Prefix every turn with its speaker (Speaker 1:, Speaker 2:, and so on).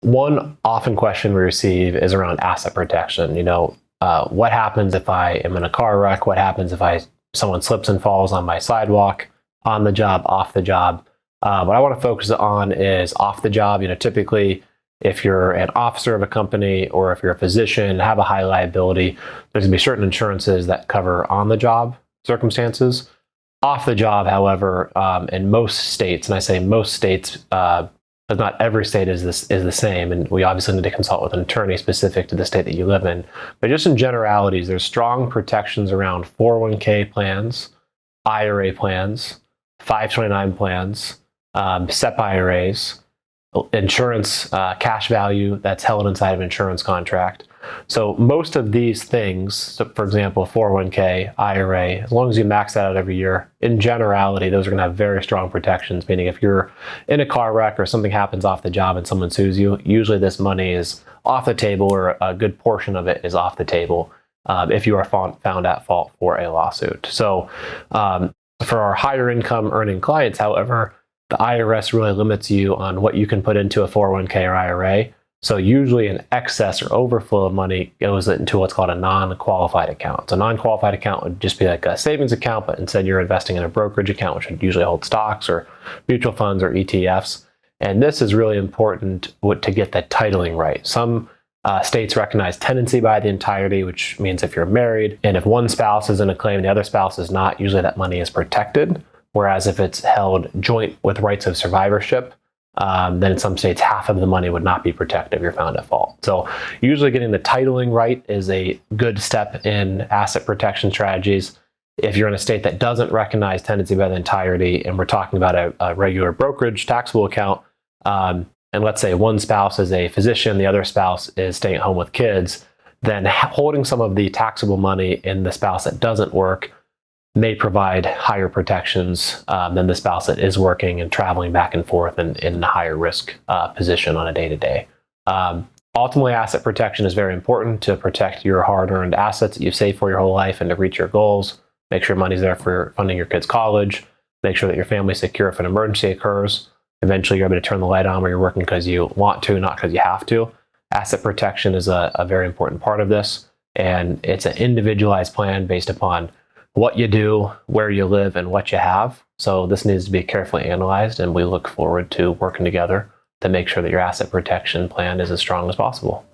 Speaker 1: One often question we receive is around asset protection. What happens if I am in a car wreck? What happens if someone slips and falls on my sidewalk, on the job, off the job? What I want to focus on is off the job. Typically, if you're an officer of a company or if you're a physician, have a high liability, there's going to be certain insurances that cover on the job circumstances. Off the job, however, in most states, and I say most states, but not every state is the same, and we obviously need to consult with an attorney specific to the state that you live in. But just in generalities, there's strong protections around 401k plans, IRA plans, 529 plans, SEP IRAs, insurance cash value that's held inside of an insurance contract. So most of these things, so for example, 401k, IRA, as long as you max that out every year, in generality, those are going to have very strong protections, meaning if you're in a car wreck or something happens off the job and someone sues you, usually this money is off the table, or a good portion of it is off the table if you are found at fault for a lawsuit. So for our higher income earning clients, however, the IRS really limits you on what you can put into a 401k or IRA. So usually an excess or overflow of money goes into what's called a non-qualified account. So a non-qualified account would just be like a savings account, but instead you're investing in a brokerage account, which would usually hold stocks or mutual funds or ETFs. And this is really important to get the titling right. Some states recognize tenancy by the entirety, which means if you're married and if one spouse is in a claim and the other spouse is not, usually that money is protected. Whereas if it's held joint with rights of survivorship, then in some states, half of the money would not be protected if you're found at fault. So usually getting the titling right is a good step in asset protection strategies. If you're in a state that doesn't recognize tenancy by the entirety, and we're talking about a regular brokerage taxable account, and let's say one spouse is a physician, the other spouse is staying at home with kids, then holding some of the taxable money in the spouse that doesn't work may provide higher protections than the spouse that is working and traveling back and forth and in a higher risk position on a day-to-day. Ultimately, asset protection is very important to protect your hard-earned assets that you've saved for your whole life and to reach your goals. Make sure money's there for funding your kids' college. Make sure that your family's secure if an emergency occurs. Eventually, you're able to turn the light on where you're working because you want to, not because you have to. Asset protection is a very important part of this, and it's an individualized plan based upon what you do, where you live, and what you have. So this needs to be carefully analyzed, and we look forward to working together to make sure that your asset protection plan is as strong as possible.